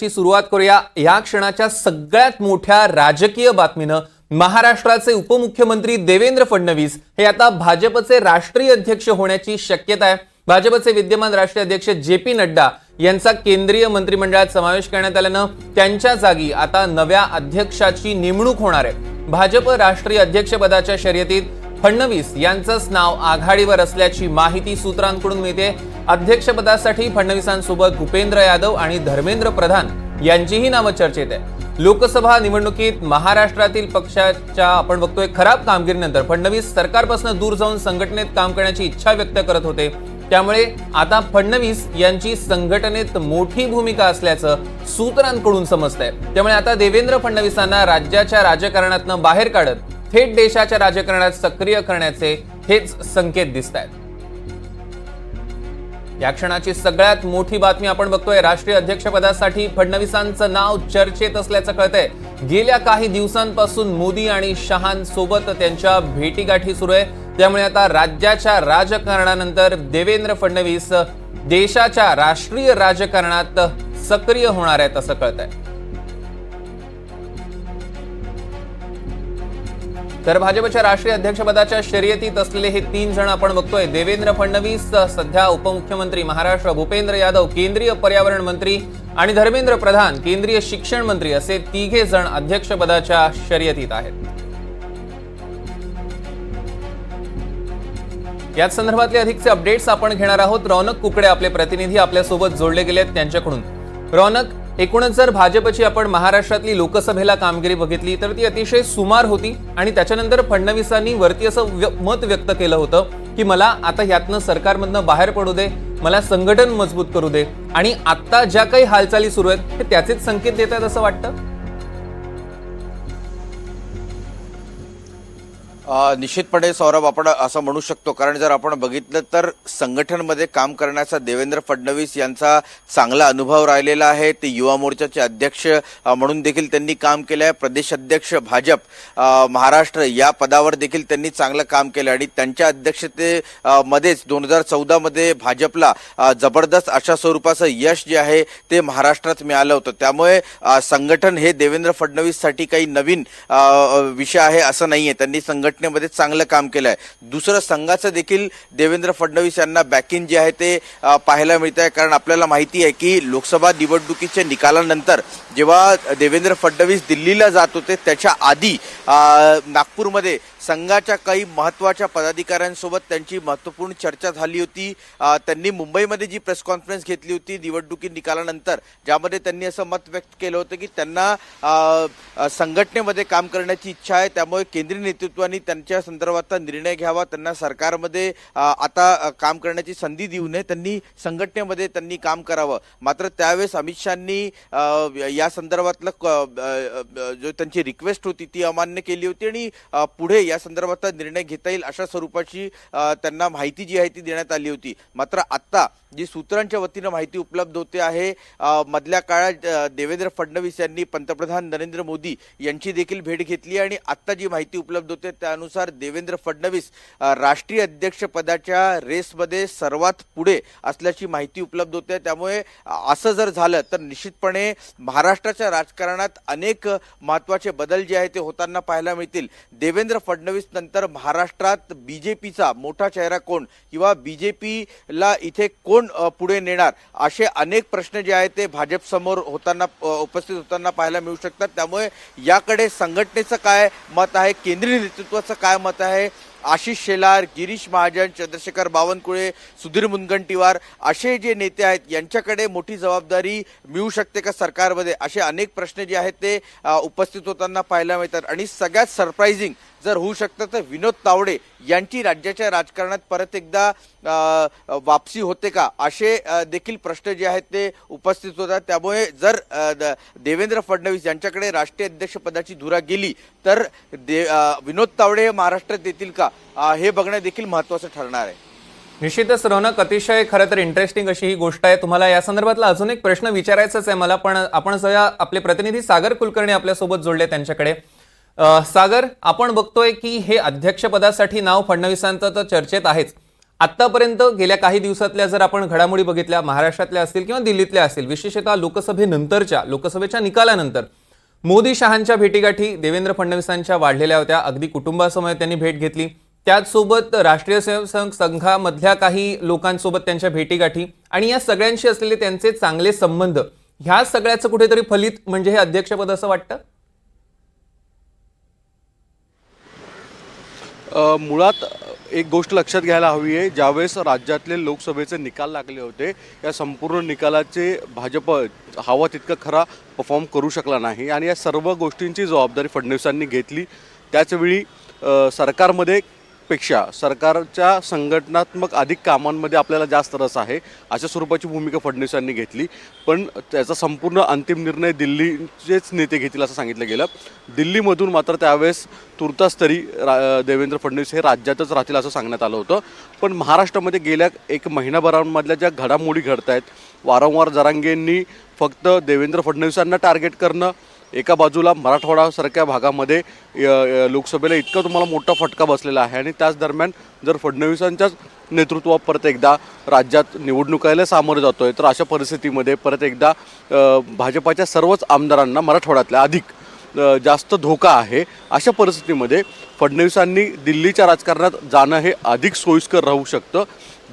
ची सुरुवात करूया। या क्षणाच्या सगळ्यात मोठ्या राजकीय बातमीनं महाराष्ट्राचे उपमुख्यमंत्री देवेंद्र फडणवीस हे आता भाजपचे राष्ट्रीय अध्यक्ष होण्याची शक्यता आहे। भाजपचे विद्यमान राष्ट्रीय अध्यक्ष जे.पी. नड्डा यांचा केंद्रीय मंत्रिमंडळात समावेश करण्यात आल्यानं त्यांच्या जागी आता नव्या अध्यक्षाची नेमणूक होणार आहे। भाजप राष्ट्रीय अध्यक्षपदाच्या शर्यतीत फडणवीस यांचंच नाव आघाडीवर असल्याची माहिती सूत्रांकडून मिळते। अध्यक्षपदासाठी फडणवीसांसोबत भूपेंद्र यादव आणि धर्मेंद्र प्रधान यांचीही नावं चर्चेत आहे। लोकसभा निवडणुकीत महाराष्ट्रातील पक्षाच्या आपण बघतोय खराब कामगिरीनंतर फडणवीस सरकारपासून दूर जाऊन संघटनेत काम करण्याची इच्छा व्यक्त करत होते। त्यामुळे आता फडणवीस यांची संघटनेत मोठी भूमिका असल्याचं सूत्रांकडून समजतंय। त्यामुळे आता देवेंद्र फडणवीसांना राज्याच्या राजकारणातून बाहेर काढत थेट देशाच्या राजकारणात सक्रिय करण्याचे हेच संकेत दिसतायत। या क्षणाची सगळ्यात मोठी बातमी आपण बघतोय। राष्ट्रीय अध्यक्षपदासाठी फडणवीसांचं नाव चर्चेत असल्याचं कळतंय। गेल्या काही दिवसांपासून मोदी आणि शहांसोबत त्यांच्या भेटीगाठी सुरू आहे। त्यामुळे आता राज्याच्या राजकारणानंतर देवेंद्र फडणवीस देशाच्या राष्ट्रीय राजकारणात सक्रिय होणार आहेत असं कळतंय। तर भाजपच्या राष्ट्रीय अध्यक्षपदाच्या शर्यतीत असलेले हे तीन जण आपण बघतोय। देवेंद्र फडणवीस सध्या उपमुख्यमंत्री महाराष्ट्र, भूपेंद्र यादव केंद्रीय पर्यावरण मंत्री आणि धर्मेंद्र प्रधान केंद्रीय शिक्षण मंत्री असे तिघे जण अध्यक्षपदाच्या शर्यतीत आहेत। याच संदर्भातले अधिकचे अपडेट्स आपण घेणार आहोत। रौनक कुकडे आपले प्रतिनिधी आपल्या सोबत जोडले गेलेत त्यांच्याकडून। रौनक, एकूणच जर भाजपची आपण महाराष्ट्रातली लोकसभेला कामगिरी बघितली तर ती अतिशय सुमार होती आणि त्याच्यानंतर फडणवीसांनी वरती असं मत व्यक्त केलं होतं की मला आता यातनं सरकारमधनं बाहेर पडू दे, मला संघटन मजबूत करू दे, आणि आता ज्या काही हालचाली सुरू आहेत ते त्याचेच संकेत देत आहेत असं वाटतं। निश्चितपणे सौरभ, आपण असं म्हणू शकतो, कारण जर आपण बघितलं तर संघटनमध्ये काम करण्याचा देवेंद्र फडणवीस यांचा चांगला अनुभव राहिलेला आहे। ते युवा मोर्चाचे अध्यक्ष म्हणून देखील त्यांनी काम केलं आहे। प्रदेश अध्यक्ष भाजप महाराष्ट्र या पदावर देखील त्यांनी चांगलं काम केलं आणि त्यांच्या अध्यक्षतेमध्येच 2014 मध्ये भाजपला जबरदस्त अशा स्वरूपाचं यश जे आहे ते महाराष्ट्रात मिळालं होतं। त्यामुळे संघटन हे देवेंद्र फडणवीससाठी काही नवीन विषय आहे असं नाहीये। त्यांनी संघटनेमध्ये चांगलं काम केलं आहे। दुसरं, संघाचं देखील देवेंद्र फडणवीस यांना बॅकिंग जे आहे ते पाहायला मिळत आहे। कारण आपल्याला माहिती आहे की लोकसभा निवडणुकीच्या निकालानंतर जेव्हा देवेंद्र फडणवीस दिल्लीला जात होते त्याच्या आधी नागपूरमध्ये संघाच्या काही महत्त्वाच्या पदाधिकाऱ्यांसोबत त्यांची महत्त्वपूर्ण चर्चा झाली होती। त्यांनी मुंबईमध्ये जी प्रेस कॉन्फरन्स घेतली होती निवडणुकी निकालानंतर, ज्यामध्ये त्यांनी असं मत व्यक्त केलं होतं की त्यांना संघटनेमध्ये काम करण्याची इच्छा आहे। त्यामुळे केंद्रीय नेतृत्वाने त्यांच्या संदर्भात निर्णय घ्यावा, त्यांना सरकारमध्ये आता काम करण्याची संधी देऊ नये, त्यांनी संघटनेमध्ये त्यांनी काम करावं। मात्र त्यावेळेस अमित शहांनी या संदर्भातलं जो त्यांची रिक्वेस्ट होती ती अमान्य केली होती आणि पुढे या संदर्भात निर्णय घेता येईल अशा स्वरूपाची त्यांना माहिती जी आहे ती देण्यात आली होती। मात्र आता जी सूत्रांच्या वतीनं माहिती उपलब्ध होते आहे, मधल्या काळात देवेंद्र फडणवीस यांनी पंतप्रधान नरेंद्र मोदी यांची देखील भेट घेतली आणि आता जी माहिती उपलब्ध होते त्यानुसार देवेंद्र फडणवीस राष्ट्रीय अध्यक्षपदाच्या रेसमध्ये सर्वात पुढे असल्याची माहिती उपलब्ध होते। त्यामुळे असं जर झालं तर निश्चितपणे महाराष्ट्राच्या राजकारणात अनेक महत्त्वाचे बदल जे आहे ते होताना पाहायला मिळतील। देवेंद्र फडणवीस नंतर महाराष्ट्रात बीजेपीचा मोठा चेहरा कोण किंवा बीजेपीला इथे कोण पुढे नेणार असे अनेक प्रश्न जे आहेत ते भाजप समोर होताना उपस्थित होताना पाहायला मिळू शकतात। त्यामुळे याकडे संघटनेचं काय मत आहे, केंद्रीय नेतृत्वाचं काय मत आहे, आशिष शेलार, गिरीश महाजन, चंद्रशेखर बावनकुळे, सुधीर मुनगंटीवार असे जे नेते आहेत यांच्याकडे मोठी जबाबदारी मिळू शकते का सरकारमध्ये, असे अनेक प्रश्न जे आहेत ते उपस्थित होताना पाहायला मिळतात। आणि सगळ्यात सरप्राइझिंग जर होऊ शकतं तर विनोद तावडे यांची राज्याच्या राजकारणात परत एकदा वापसी होते का असे देखील प्रश्न जे आहेत ते उपस्थित होतात। त्यामुळे जर देवेंद्र फडणवीस यांच्याकडे राष्ट्रीय अध्यक्षपदाची धुरा गेली तर विनोद तावडे हे महाराष्ट्रात येतील का हे बघणं देखील महत्त्वाचं ठरणार आहे। निश्चितच रौनक, अतिशय खरं तर इंटरेस्टिंग अशी ही गोष्ट आहे। तुम्हाला या संदर्भातला अजून एक प्रश्न विचारायचाच आहे मला, पण आपण आपले प्रतिनिधी सागर कुलकर्णी आपल्यासोबत जोडले त्यांच्याकडे। सागर, आपण बघतोय की हे अध्यक्षपदासाठी नाव फडणवीसांचं तर चर्चेत आहेच, आतापर्यंत गेल्या काही दिवसातल्या जर आपण घडामोडी बघितल्या, महाराष्ट्रातल्या असतील किंवा दिल्लीतल्या असतील, विशेषतः लोकसभेच्या निकालानंतर मोदी शहांच्या भेटीगाठी देवेंद्र फडणवीसांच्या वाढलेल्या होत्या. अगदी कुटुंबासमोर त्यांनी भेट घेतली. त्याचसोबत राष्ट्रीय स्वयंसेवक संघामधल्या काही लोकांसोबत त्यांच्या भेटीगाठी आणि या सगळ्यांशी असलेले त्यांचे चांगले संबंध, ह्या सगळ्याचं कुठेतरी फलित म्हणजे हे अध्यक्षपद असं वाटतं. मुळात एक गोष्ट लक्षात घ्यायला हवी आहे, ज्यावेळेस राज्यातले लोकसभेचे निकाल लागले होते, या संपूर्ण निकालाचे भाजप हवा तितका खरा परफॉर्म करू शकला नाही आणि या सर्व गोष्टींची जबाबदारी फडणवीसांनी घेतली. त्याचवेळी सरकारमध्ये पेक्षा सरकारच्या संघटनात्मक अधिक कामांमध्ये आपल्याला जास्त रस आहे अशा स्वरूपाची भूमिका फडणवीसांनी घेतली. पण त्याचा संपूर्ण अंतिम निर्णय दिल्लीचेच नेते घेतील असं सांगितलं गेलं. दिल्लीमधून मात्र त्यावेळेस तुर्तास तरी देवेंद्र फडणवीस हे राज्यातच राहतील असं सांगण्यात आलं होतं. पण महाराष्ट्रामध्ये गेल्या एक महिनाभरामधल्या ज्या घडामोडी घडत आहेत, वारंवार जरांगेंनी फक्त देवेंद्र फडणवीसांना टार्गेट करणं, एका बाजूला मराठवाडासारख्या भागामध्ये लोकसभेला इतका तुम्हाला मोठा फटका बसलेला आहे आणि त्याच दरम्यान जर फडणवीसांच्याच नेतृत्वात परत एकदा राज्यात निवडणुकायला सामोरं जातो आहे, तर अशा परिस्थितीमध्ये परत एकदा भाजपाच्या सर्वच आमदारांना मराठवाड्यातल्या अधिक जास्त धोका आहे. अशा परिस्थितीमध्ये फडणवीसांनी दिल्लीच्या राजकारणात जाणं हे अधिक सोयीस्कर राहू शकतं.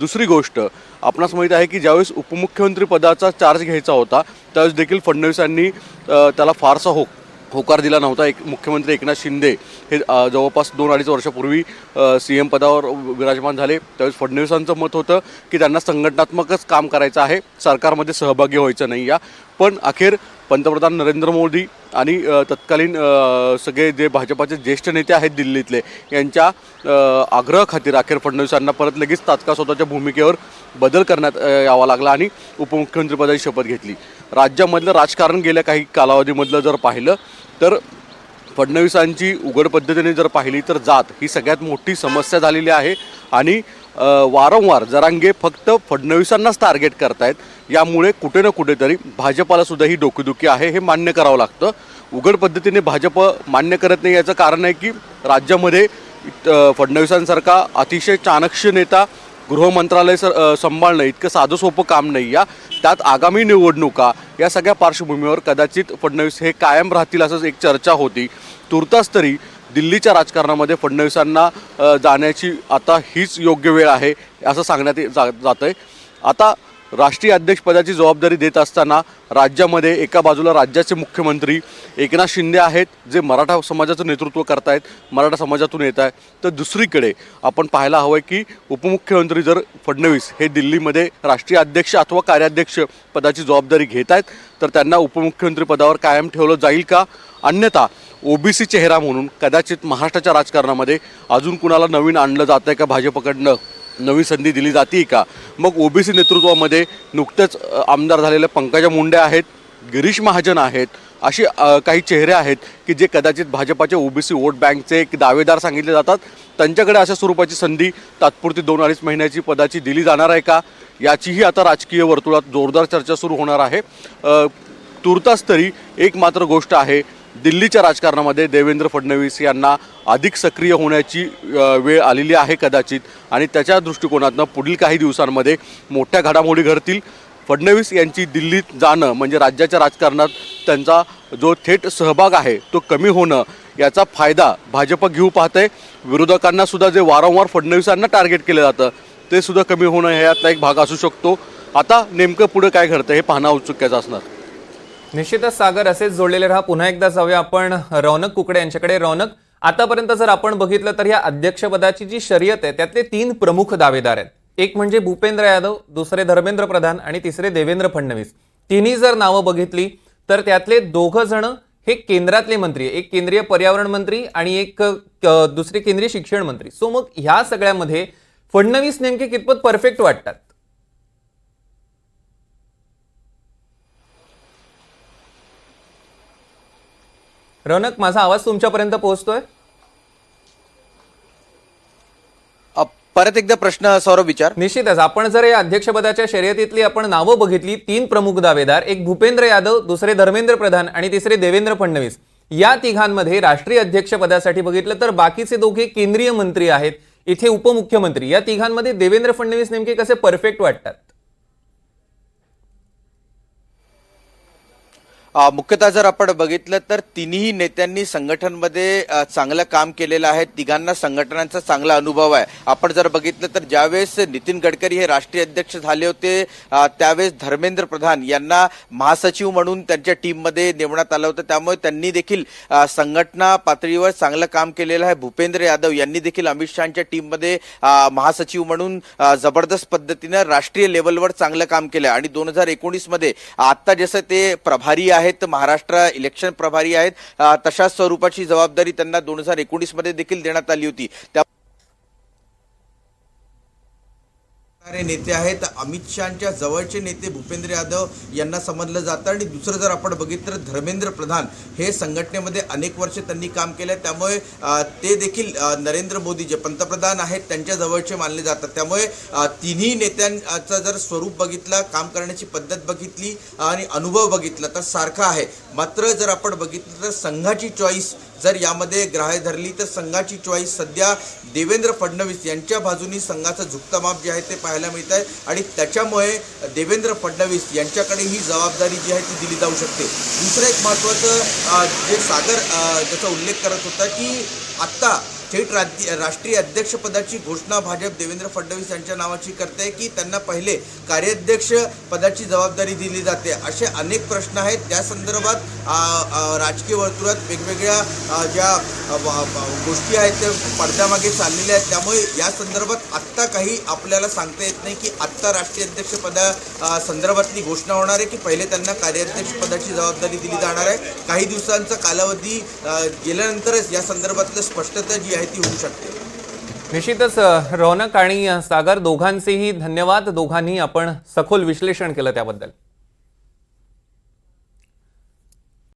दुसरी गोष्ट, आपणास माहीत आहे की ज्यावेळेस उपमुख्यमंत्री पदाचा चार्ज घ्यायचा होता त्यावेळेस देखील फडणवीसांनी त्याला फारसा होकार दिला नव्हता. मुख्यमंत्री एकनाथ शिंदे हे जवळपास 2-2.5 वर्षापूर्वी CM पदावर विराजमान झाले. त्यावेळेस फडणवीसांचं मत होतं की त्यांना संघटनात्मकच काम करायचं आहे, सरकारमध्ये सहभागी व्हायचं नाही या. पण अखेर पंतप्रधान नरेंद्र मोदी आणि तत्कालीन सगळे जे भाजपाचे ज्येष्ठ नेते आहेत दिल्लीतले, यांच्या आग्रहाखातीर अखेर फडणवीसांना परत लगेच तात्काळ स्वतःच्या भूमिकेवर बदल करण्यात यावा लागला आणि उपमुख्यमंत्रीपदाची शपथ घेतली. राज्यामधलं राजकारण गेल्या काही कालावधीमधलं जर पाहिलं तर फडणवीसांची उघड पद्धतीने जर पाहिली तर जात ही सगळ्यात मोठी समस्या झालेली आहे आणि वारंवार जरांगे फक्त फडणवीसांनाच टार्गेट करतायत. यामुळे कुठे ना कुठेतरी भाजपाला सुद्धा ही डोकेदुखी आहे हे मान्य करावं लागतं. उघड पद्धतीने भाजप मान्य करत नाही याचं कारण आहे की राज्यामध्ये फडणवीसांसारखा अतिशय चाणक्य नेता गृहमंत्रालय सांभाळणं इतकं साधं सोपं काम नाही. त्यात आगामी निवडणुका या सगळ्या पार्श्वभूमीवर कदाचित फडणवीस हे कायम राहतील असंच एक चर्चा होती. तुर्तास तरी दिल्लीच्या राजकारणामध्ये फडणवीसांना जाण्याची आता हीच योग्य वेळ आहे असं सांगण्यात जात आहे. आता राष्ट्रीय अध्यक्षपदाची जबाबदारी देत असताना राज्यामध्ये एका बाजूला राज्याचे मुख्यमंत्री एकनाथ शिंदे आहेत जे मराठा समाजाचं नेतृत्व करतायत, मराठा समाजातून येत आहे, तर दुसरीकडे आपण पाहायला हवं की उपमुख्यमंत्री जर फडणवीस हे दिल्लीमध्ये राष्ट्रीय अध्यक्ष अथवा कार्याध्यक्ष पदाची जबाबदारी घेत आहेत तर त्यांना उपमुख्यमंत्री पदावर कायम ठेवलं जाईल का? अन्यथा OBC चेहरा म्हणून कदाचित महाराष्ट्राच्या राजकारणामध्ये अजून कुणाला नवीन आणलं जातं आहे का, भाजपकडनं नवी संधी दिली जाते का? मग OBC नेतृत्वामध्ये नुकतेच आमदार झालेले पंकजा मुंडे आहेत, गिरीश महाजन आहेत, अशी काही चेहरे आहेत की जे कदाचित भाजपाच्या OBC वोट बँकचे दावेदार सांगितले जातात. त्यांच्याकडे अशा स्वरूपाची संधी तात्पुरती 2-2.5 महिन्याची पदाची दिली जाणार आहे का, याचीही आता राजकीय वर्तुळात जोरदार चर्चा सुरू होणार आहे. तुर्तास तरी एक मात्र गोष्ट आहे, दिल्लीच्या राजकारणामध्ये देवेंद्र फडणवीस यांना अधिक सक्रिय होण्याची वेळ आलेली आहे कदाचित आणि त्याच्या दृष्टिकोनातून पुढील काही दिवसांमध्ये मोठ्या घडामोडी घडतील. फडणवीस यांची दिल्लीत जाणं म्हणजे राज्याच्या राजकारणात त्यांचा जो थेट सहभाग आहे तो कमी होणं, याचा फायदा भाजप घेऊ पाहते. विरोधकांना सुद्धा जे वारंवार फडणवीसांना टार्गेट केलं जातं ते सुद्धा कमी होणं हे यातला एक भाग असू शकतो. आता नेमकं पुढे काय घडतं हे पाहणं औत्सुक्याचं असणार. निश्चितच सागर, असेच जोडलेले राहा. पुन्हा एकदा जाऊया आपण रौनक कुकडे यांच्याकडे. रौनक, आतापर्यंत जर आपण बघितलं तर या अध्यक्षपदाची जी शर्यत आहे त्यातले 3 प्रमुख दावेदार आहेत. एक म्हणजे भूपेंद्र यादव, दुसरे धर्मेंद्र प्रधान आणि तिसरे देवेंद्र फडणवीस. तिन्ही जर नावं बघितली तर त्यातले 2 जण हे केंद्रातले मंत्री, एक केंद्रीय पर्यावरण मंत्री आणि एक दुसरे केंद्रीय शिक्षण मंत्री. सो मग ह्या सगळ्यामध्ये फडणवीस नेमके कितपत परफेक्ट वाटतात? रौनक, माझा आवाज तुमच्यापर्यंत पोहोचतोय? परत एकदा प्रश्न सौरभ विचार. निश्चितच, आपण जर या अध्यक्षपदाच्या शर्यतीतली आपण नावं बघितली, 3 प्रमुख दावेदार, एक भूपेंद्र यादव, दुसरे धर्मेंद्र प्रधान आणि तिसरे देवेंद्र फडणवीस. या तिघांमध्ये राष्ट्रीय अध्यक्षपदासाठी बघितलं तर बाकीचे 2 केंद्रीय मंत्री आहेत. इथे उपमुख्यमंत्री, या तिघांमध्ये देवेंद्र फडणवीस नेमके कसे परफेक्ट वाटतात? मुख्यतः जर आपण बघितलं तर तिन्ही नेत्यांनी संघटनमध्ये चांगलं काम केलेलं आहे. तिघांना संघटनांचा चांगला अनुभव आहे. आपण जर बघितलं तर ज्यावेळेस नितीन गडकरी हे राष्ट्रीय अध्यक्ष झाले होते त्यावेळेस धर्मेंद्र प्रधान यांना महासचिव म्हणून त्यांच्या टीममध्ये नेमण्यात आलं होतं. त्यामुळे त्यांनी देखील संघटना पातळीवर चांगलं काम केलेलं आहे. भूपेंद्र यादव यांनी देखील अमित शहाच्या टीममध्ये महासचिव म्हणून जबरदस्त पद्धतीनं राष्ट्रीय लेवलवर चांगलं काम केलं आणि 2019 मध्ये आता जसं ते प्रभारी आहेत, महाराष्ट्र इलेक्शन प्रभारी आहेत, तशाच स्वरूपाची जबाबदारी त्यांना 2019 मध्ये देखील देण्यात आली होती. नेते आहेत अमित शहाच्या जवळचे नेते भूपेंद्र यादव यांना समजलं जातं. आणि दुसरं जर आपण बघितलं तर धर्मेंद्र प्रधान हे संघटनेमध्ये अनेक वर्ष त्यांनी काम केलं, त्यामुळे ते देखील नरेंद्र मोदी जे पंतप्रधान आहेत त्यांच्या जवळचे मानले जातात. त्यामुळे तिन्ही नेत्यांचं जर स्वरूप बघितलं, काम करण्याची पद्धत बघितली आणि अनुभव बघितला तर सारखा आहे. मात्र जर आपण बघितलं तर संघाची चॉईस जर यामध्ये ग्राह्य धरली तर संघाची चॉईस सध्या देवेंद्र फडणवीस यांच्या बाजूनी संघाचं झुकतं माप जे आहे ते पाहायला मिळत आहे आणि त्याच्यामुळे देवेंद्र फडणवीस यांच्याकडे ही जबाबदारी जी आहे ती दिली जाऊ शकते. दुसरं एक महत्त्वाचं जे सागर ज्याचा उल्लेख करत होता की आत्ता थेट राष्ट्रीय अध्यक्षपदाची घोषणा भाजप देवेंद्र फडणवीस यांच्या नावाची करते की त्यांना पहिले कार्याध्यक्ष पदाची जबाबदारी दिली जाते, असे अनेक प्रश्न आहेत. त्या संदर्भात राजकीय वर्तुळात वेगवेगळ्या ज्या गोष्टी आहेत त्या पडद्यामागे चाललेल्या आहेत. त्यामुळे या संदर्भात आत्ता काही आपल्याला सांगता येत नाही की आत्ता राष्ट्रीय अध्यक्षपदा संदर्भातली घोषणा होणार आहे की पहिले त्यांना कार्याध्यक्ष पदाची जबाबदारी दिली जाणार आहे. काही दिवसांचा कालावधी गेल्यानंतरच या संदर्भातलं स्पष्टता जी आहे ती होऊ शकते. निश्चितच रौनक आणि सागर दोघांचेही धन्यवाद. दोघांनी आपण सखोल विश्लेषण केलं त्याबद्दल.